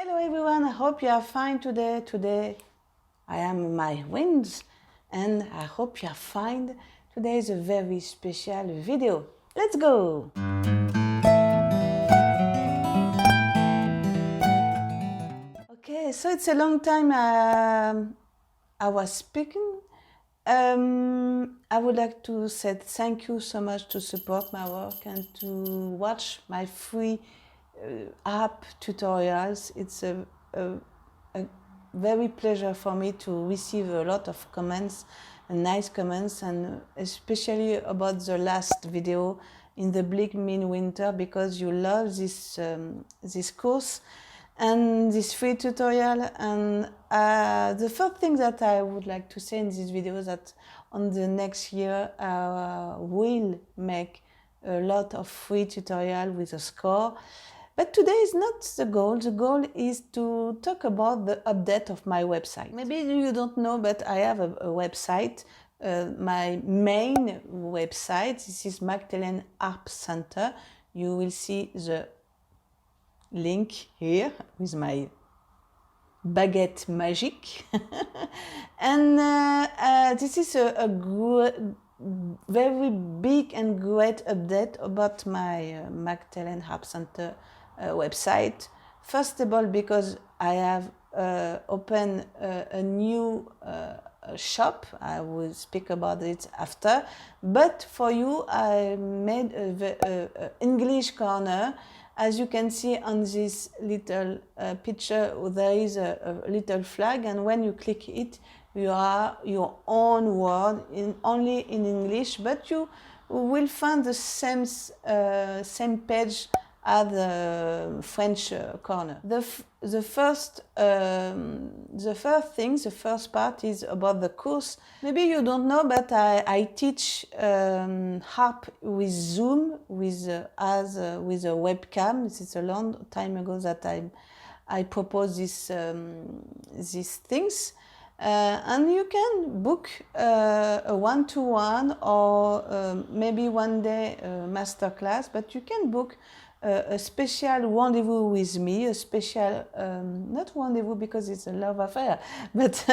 Hello everyone, I hope you are fine today. Today I am in my winds and I hope you are fine. Today is a very special video. Let's go! Okay, so it's a long time I was speaking. I would like to say thank you so much to support my work and to watch my free harp tutorials. It's a very pleasure for me to receive a lot of comments and nice comments, and especially about the last video in the bleak mean winter, because you love this this course and this free tutorial. And the first thing that I would like to say in this video is that on the next year I will make a lot of free tutorial with a score. But today is not the goal. The goal is to talk about the update of my website. Maybe you don't know, but I have a website, my main website. This is McTelenn Harp Center. You will see the link here with my baguette magique. And this is a very big and great update about my McTelenn Harp Center website. First of all, because I have opened a new shop. I will speak about it after. But for you, I made a English corner. As you can see on this little picture, there is a little flag, and when you click it, you are your own word only in English, but you will find the same page at the French corner. The first part is about the course. Maybe you don't know, but I teach harp with Zoom, with a webcam. This is a long time ago that I proposed these things. And you can book a one-to-one or maybe one day masterclass, but you can book a special rendezvous with me, a special, not rendezvous because it's a love affair, but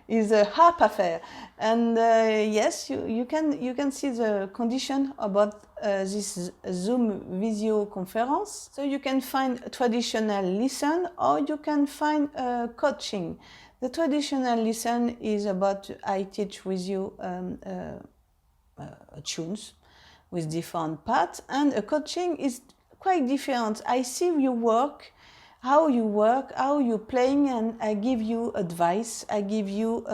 it's a harp affair. And yes, you can see the condition about this Zoom video conference. So you can find traditional lesson or you can find coaching. The traditional lesson is about I teach with you tunes with different parts, and a coaching is quite different. I see you work, how you're playing, and I give you advice. I give you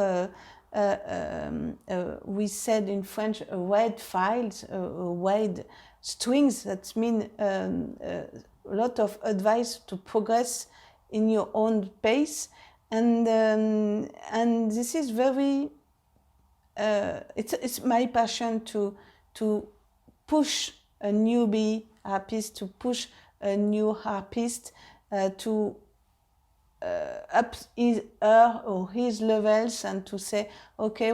we said in French wide files, wide strings. That means a lot of advice to progress in your own pace. And this is very it's my passion to push a newbie harpist, to push a new harpist to up her or his levels, and to say, okay,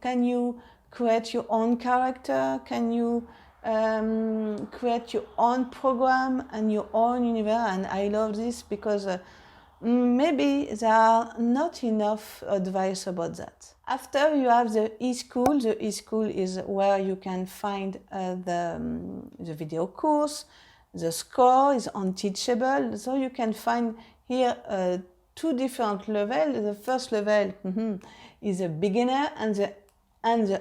can you create your own character? Can you create your own program and your own universe? And I love this because maybe there are not enough advice about that. After you have the e-school. The e-school is where you can find the video course. The score is unteachable, so you can find here two different levels. The first level is a beginner and the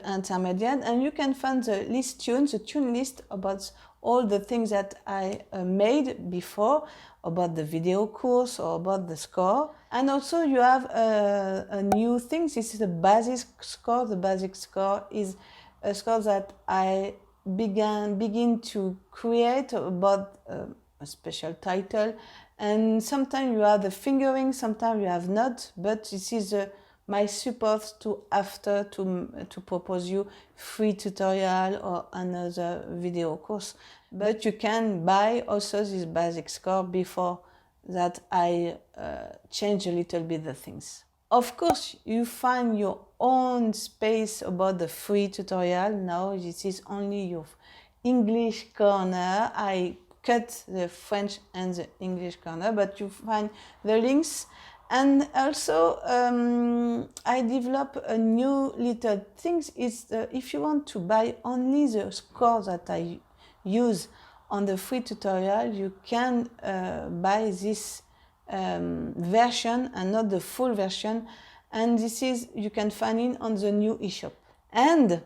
intermediate, and you can find the tune list about all the things that I made before, about the video course or about the score. And also you have a new thing. This is the basic score. The basic score is a score that I begin to create about a special title. And sometimes you have the fingering, sometimes you have not, but this is my support to propose you free tutorial or another video course. But you can buy also this basic score before that I change a little bit the things. Of course, you find your own space about the free tutorial. Now this is only your English corner. I cut the French and the English corner, but you find the links. And also, I develop a new little things. Is if you want to buy only the score that I use on the free tutorial, you can buy this version and not the full version. And this is, you can find it on the new eShop. And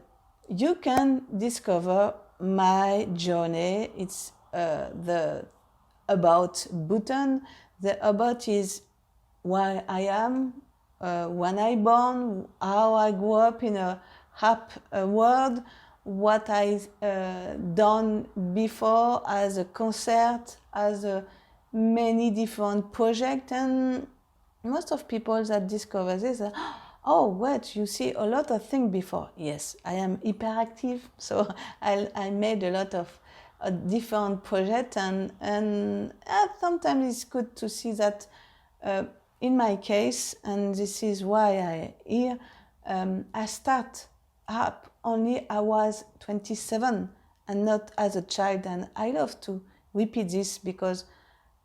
you can discover my journey. It's the About button. The About is where I am, when I born, how I grew up in a harp world, what I done before as a concert, as many different projects. And most of people that discover this, oh wait, you see a lot of things before. Yes, I am hyperactive, so I made a lot of different projects, and sometimes it's good to see that in my case, and this is why I here, I start harp only I was 27 and not as a child, and I love to repeat this because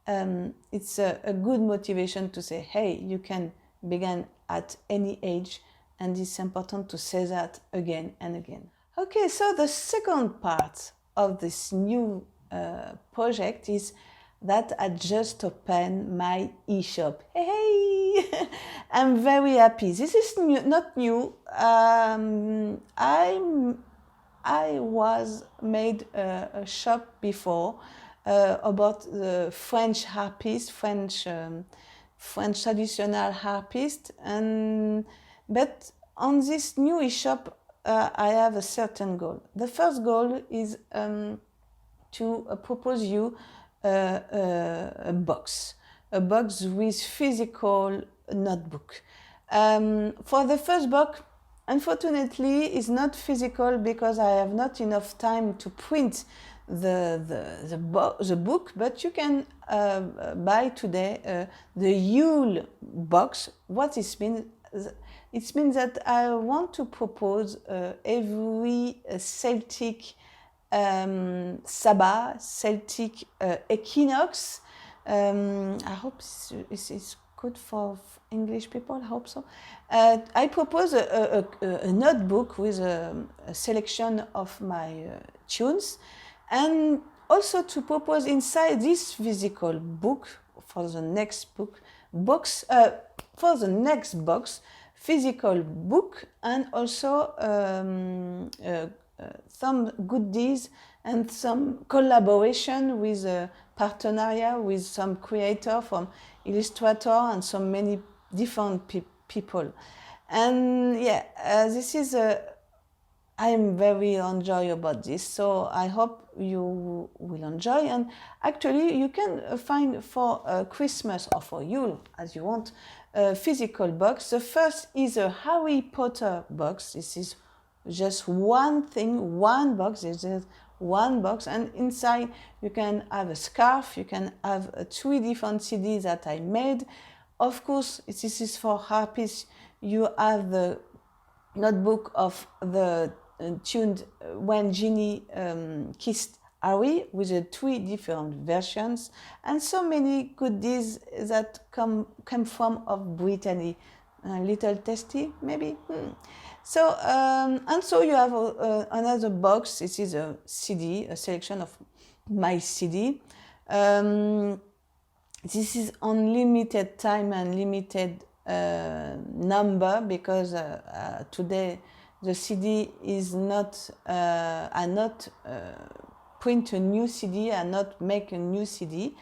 it's a good motivation to say, hey, you can begin at any age, and it's important to say that again and again. Okay, so the second part of this new project is that I just opened my eShop. Hey, I'm very happy. This is not new. I was made a shop before about the French harpist, French traditional harpist, but on this new eShop, I have a certain goal. The first goal is to propose you a box with physical notebook. For the first book, unfortunately, it's not physical because I have not enough time to print the book, but you can buy today the Yule box. What it means? It means that I want to propose every Celtic Sabbath, Celtic equinox. I hope it's good for English people, I hope so. I propose a notebook with a selection of my tunes, and also to propose inside this physical book for the next box, physical book, and also some goodies and some collaboration with a partenariat with some creator from illustrator and so many different people. And yeah, this is I'm very enjoy about this, so I hope you will enjoy. And actually you can find for Christmas or for Yule, as you want, a physical box. The first is a Harry Potter box. This is just one thing, one box. There's just one box, and inside you can have a scarf, you can have 3 different CDs that I made. Of course, this is for harpists. You have the notebook of the tuned When Ginny Kissed Harry with 3 different versions, and so many goodies that come from of Brittany. A little tasty, maybe. So, and so you have another box. This is a CD, a selection of my CD. This is unlimited time and limited number, because today the CD is not, I not print a new CD, I not make a new CD.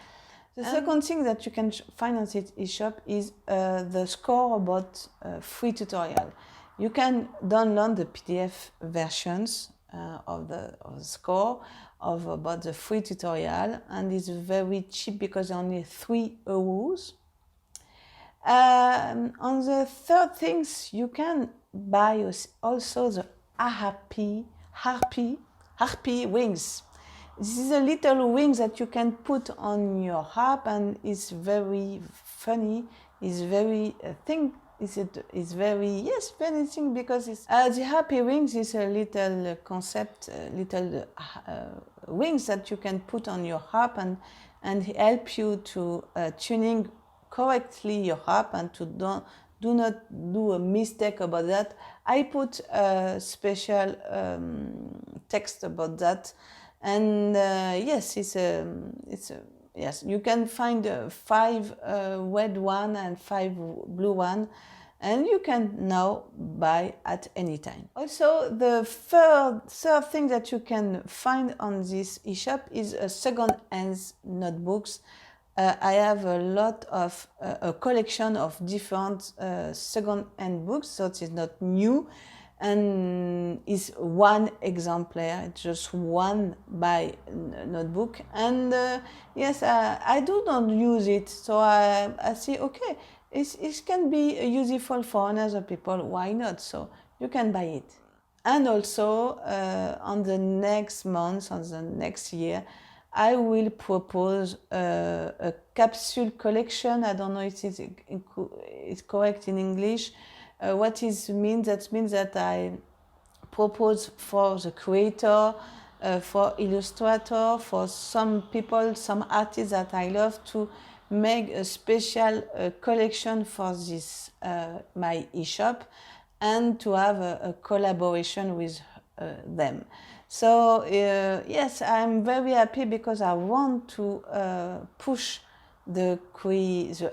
The second thing that you can find on this eShop is the score about free tutorial. You can download the PDF versions of the score about the free tutorial, and it's very cheap because only €3. On the third things, you can buy also the harpe wings. This is a little wings that you can put on your harp, and it's very funny. It's very thing It's very interesting because it's the happy wings is a little concept, little wings that you can put on your harp and help you to tuning correctly your harp and to do not do a mistake about that. I put a special text about that, and yes, yes, you can find 5 red one and 5 blue one, and you can now buy at any time. Also, the third thing that you can find on this eShop is second-hand notebooks. I have a lot of a collection of different second-hand books, so it is not new, and is one exemplar, it's just one by notebook, and yes, I do not use it, so I see, okay, it can be useful for other people, why not? So you can buy it. And also on the next month, on the next year, I will propose a capsule collection. I don't know if it's correct in English. What is means? That means that I propose for the creator, for illustrator, for some people, some artists that I love to make a special collection for this my eShop, and to have a collaboration with them. So yes, I'm very happy because I want to push the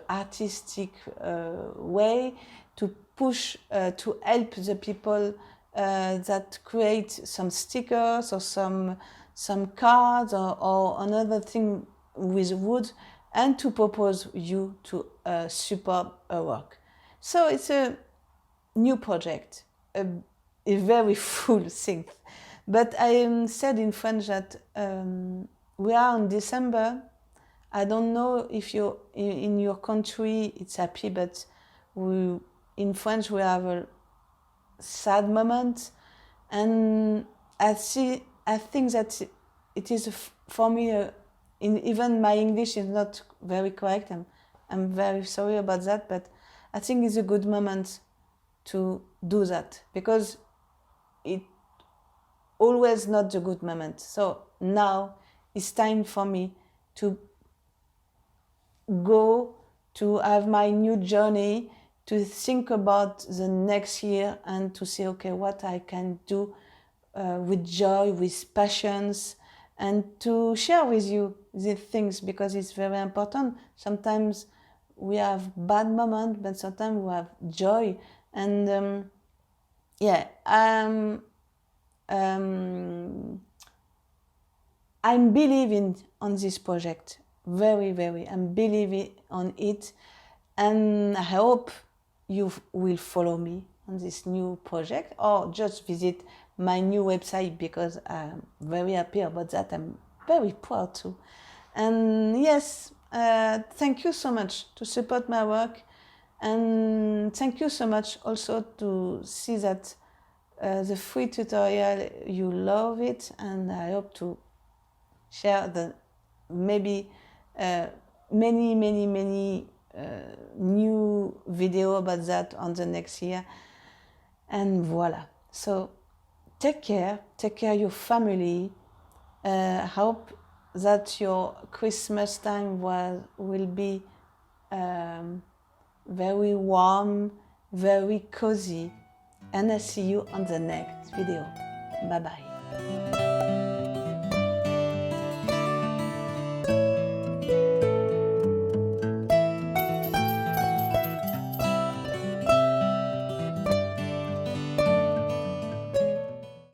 artistic way, to push to help the people that create some stickers or some cards or another thing with wood, and to propose you to support our work. So it's a new project, a very full thing. But I said in French that we are in December. I don't know if you in your country it's happy, but in French we have a sad moment, and I think that it is for me. Even my English is not very correct. I'm very sorry about that, but I think it's a good moment to do that, because it always not a good moment. So now it's time for me to go to have my new journey, to think about the next year, and to say, okay, what I can do with joy, with passions, and to share with you these things, because it's very important. Sometimes we have bad moments, but sometimes we have joy. And I'm believing on this project, very, very. I'm believing on it, and I hope you will follow me on this new project, or just visit my new website, because I'm very happy about that. I'm very proud too. And yes, thank you so much to support my work, and thank you so much also to see that the free tutorial, you love it, and I hope to share the maybe many new video about that on the next year. And voila. So take care your family. Hope that your Christmas time will be very warm, very cozy, and I see you on the next video. Bye bye.